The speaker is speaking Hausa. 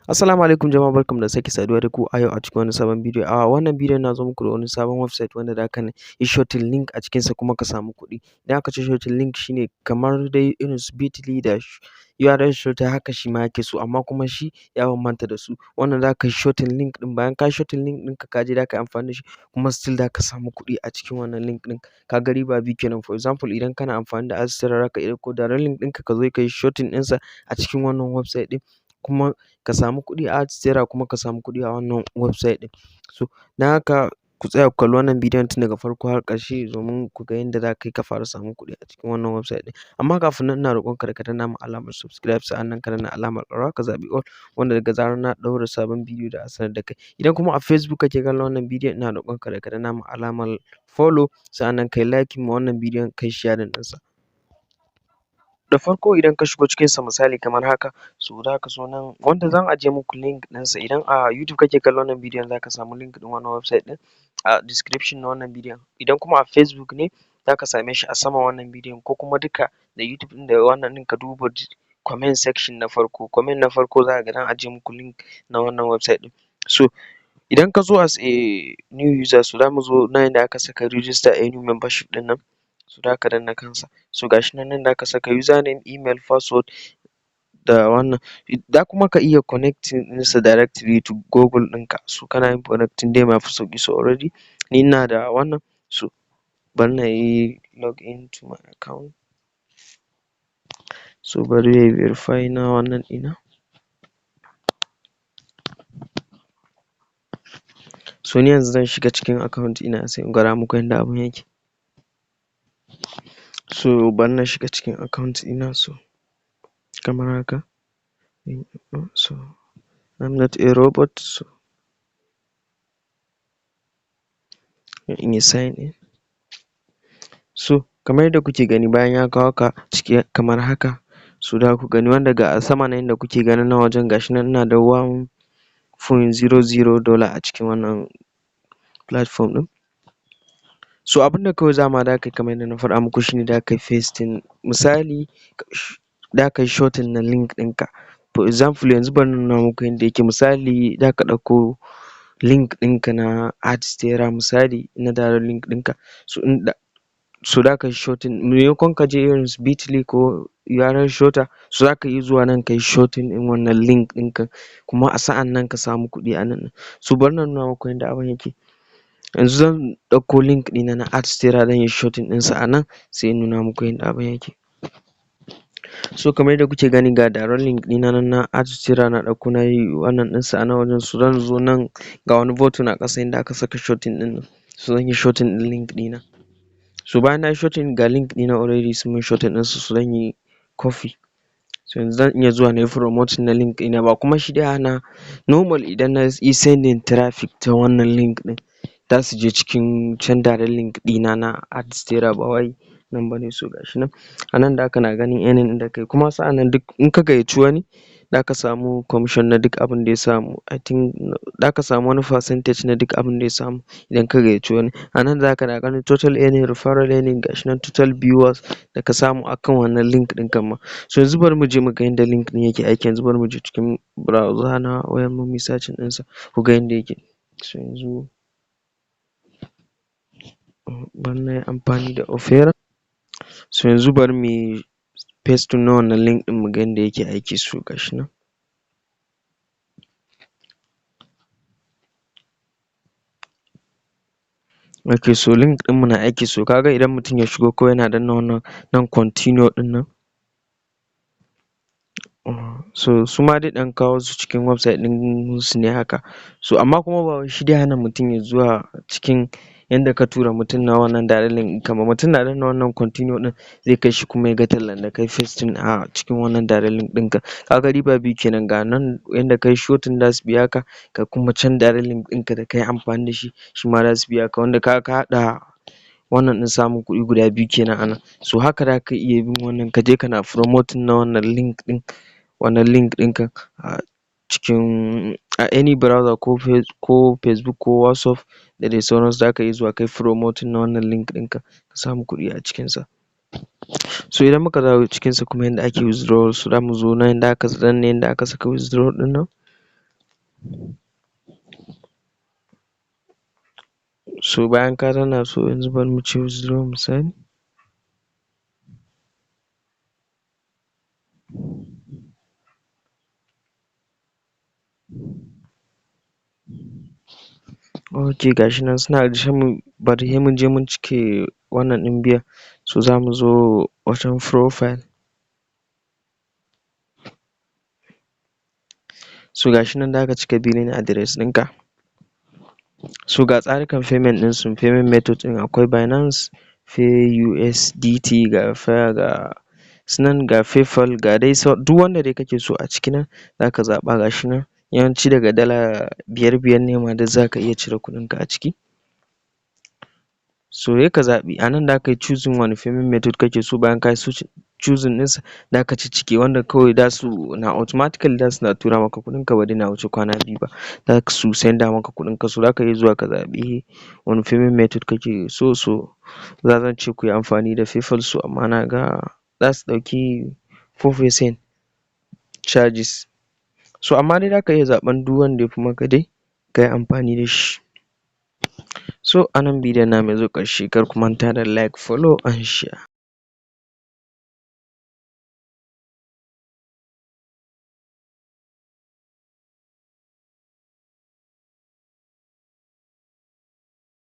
Assalamu alaikum jama'a, barkanmu da sake saduwa da ku a yau a cikin wani sabon bidiyo. A wannan bidiyon na zo muku da wani sabon website wanda za ka yi shorting link a cikinsa kuma ka samu kuɗi. Idan aka ce shorting link shine kamar dai irin su Bitly da URL shorter haka shi ma yake so, amma kuma shi ya bambanta da su. Wannan za ka yi shorting link ɗin, bayan ka yi shorting link ɗinka ka je za ka yi amfani da shi kuma still za ka samu kuɗi a cikin wannan link ɗin. Ka ga riba biyu kenan. For example, idan kana amfani da Adsterra za ka iya ɗauko direct link ɗinka ka zo ka yi shorting ɗinsa a cikin wannan website ɗin, kuma ka samu kuɗi a Adsterra kuma ka samu kuɗi a wannan website ɗin. So don haka ku tsaya ku kalli wannan bidiyon tun daga farko har ƙarshe domin ku ga yadda za ka yi ka fara samun kuɗi a cikin wannan website ɗin. Amma kafin nan ina roƙonka da ka danna min alamar subscribe, sa'annan ka danna alamar ƙararrawa ka zaɓi all, wanda daga zarar na ɗaura sabon bidiyo za a sanar da kai. Idan kuma a Facebook kake kallon wannan bidiyon ina roƙonka da ka danna min alamar follow, sa'annan ka yi liking ma wannan bidiyon ka yi sharing ɗinsa. Da farko idan ka shigo cikinsa misali kamar haka, so za ka zo nan wanda zan ajiye muku link ɗinsa. Idan a YouTube kake kallon wannan bidiyon za ka samu link ɗin wannan website ɗin a description na wannan bidiyon. Idan kuma a Facebook ne za ka same shi a saman wannan bidiyon, ko kuma duka da YouTube ɗin da wannan ɗin ka duba comment section na farko. Comment na farko za ka ga an ajiye muku link na wannan website ɗin. So idan ka zo as a new user, so za mu zo nan inda aka saka register a new membership ɗin nan, so za ka danna kansa. So ga shi nan da aka saka username, email, password da wannan. Za kuma ka iya connecting ɗinsa directly to Google ɗinka. So kana yin connecting dai ma fi sauƙi. So already ni ina da wannan, so bari na yi log in to my account. So bari ya yi verify na wannan ɗina. So ni yanzu zan shiga cikin account ɗina sai in gwada muku yadda abun yake. So bari na shiga cikin account ɗina, so kamar haka. So I'm not a robot, so in yi sign in. So kamar yadda kuke gani bayan ya kawo ka ciki kamar haka, so za ku gani wanda ga a sama nan inda kuke ganin nan wajen ga shi nan ina da $1.00 a cikin wannan platform ɗin. So abin da kawai za ka yi kamar yadda na faɗa muku shine za ka yi pasting, misali za ka yi shorting na link ɗinka. For example yanzu bari na nuna muku yadda yake. Misali za ka ɗauko link ɗinka na Adsterra, misali na direct link ɗinka. So za ka yi shorting, maimakon ka je irin su Bitly ko URL shorter, so za ka iya zuwa nan ka yi shorting ɗin wannan link ɗinka kuma a sa'an nan ka samu kuɗi a nan. So bari na nuna muku yadda abun yake. Yanzu zan ɗauko link ɗina na Adsterra zan yi shorting ɗinsa a nan, sai in nuna muku yadda abun yake. So kamar yadda kuke gani ga direct link ɗina nan na Adsterra na ɗauko na yi wannan ɗinsa a nan wajen. So zan zo nan ga wani button a ƙasa inda aka saka shorting ɗin nan, so zan yi shorting ɗin link ɗina. So bayan na yi shorting ga link ɗina already sun min shorting ɗinsa, so zan yi copy. So yanzu zan iya zuwa na yi promoting na link ɗina, ba kuma shi zai hana normal idan na yi sending traffic ta wannan link ɗin za su je cikin can direct link ɗina na Adsterra, ba wai nan ba ne. So ga shi nan a nan da haka na ganin earning ɗin da kai, kuma sa'an nan duk in ka gayyaci wani za ka samu commission na duk abin da ya samu. I think za ka samu wani percentage na duk abin da ya samu idan ka gayyaci wani. A nan za ka na ganin total earning, referral earning, ga shi nan total viewers da ka samu a kan wannan link ɗin kan ma. So yanzu bari mu je mu ga yadda link ɗin yake aiki. Yanzu bari mu je cikin browser na wayar mu yi searching ɗinsa ku ga yadda yake. So yanzu bari na yi amfani da Opera. So yanzu bari mu yi pasting na wannan link ɗin mu ga yadda yake aiki. So ga shi nan. Okay, so link ɗinmu na aiki. So ka ga idan mutum ya shigo kawai yana danna wannan nan continue ɗin nan. So su ma dai ɗan kawo su cikin website ɗin su ne haka. So amma kuma ba wai shi zai hana mutum ya zuwa cikin yanda ka tura mutum na wannan direct link ɗinka ba. Mutum na danna wannan continue ɗin zai kai shi kuma ya ga tallan da kai pasting a cikin wannan direct link ɗinka. Ka ga riba biyu kenan, ga nan yanda ka yi shorting za su biya ka, ga kuma can direct link ɗinka da ka yi amfani da shi shi ma za su biya ka, wanda ka haɗa wannan ɗin samun kuɗi guda biyu kenan a nan. So haka za ka iya bin wannan ka je kana promoting na wannan link ɗinka a cikin any browser ko Facebook ko WhatsApp da dai sauransu. Za ka iya zuwa ka yi promoting na wannan link ɗinka ka samu kuɗi a cikinsa. So idan muka dawo cikinsa kuma yanda ake withdrawal, so za mu zo nan inda aka danna inda aka saka withdrawal ɗin nan. So bayan ka danna so yanzu bari mu ce withdraw misali. Ok gashi nan suna sai mu bari sai mun je mun cike wannan ɗin biyan. So za mu zo wajen profile. So gashi nan da aka cika billing address ɗinka. So ga tsarukan payment ɗinsu, payment method ɗin akwai Binance, Pay USDT, ga Fire, ga su nan ga PayPal, ga dai duk wanda dai kake so a ciki nan za ka zaɓa gashi nan. Yawanci daga dala biyar biyar ne ma duk za ka iya cire kuɗinka a ciki. So sai ka zaɓi a nan za ka yi choosing wani payment method kake so, bayan ka yi choosing ɗinsa za ka ciccike wanda kawai za su na automatically za su na tura maka kuɗinka ba dai na wuce kwana biyu ba. Za su senda maka kuɗinka, so za ka iya zuwa ka zaɓi wani payment method kake so. So zan ce ku yi amfani da PayPal, so amma na ga za su ɗauki 4% charges. So amma dai za ka iya zaɓen duk wanda ya fi maka dai ka yi amfani da shi. So a nan bidiyon namu ya zo ƙarshe, kar ku manta da like, follow and share.